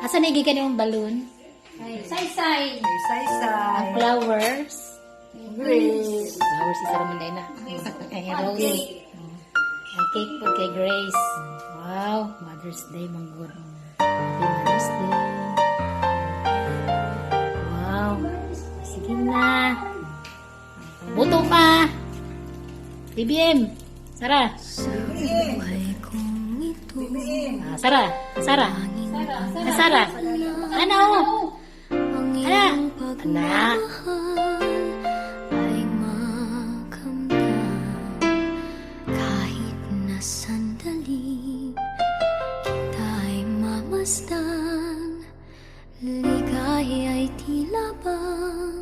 Asa na gikan yung balloon? Ay, say-say. May saysay. Ang flowers. Grace. Flowers isa raman din na. Ay, rose. Ang cake po kay Grace. Wow, Mother's Day, manggod. Happy Mother's Day. Wow. Sige na. Buto pa. BBM. Sara. Ah, Sara. Sara. Ah, Sara. Ano? Ana. Anak. Ay makamdam kahit na sandali kita'y mamasdan, ligaya'y tila bang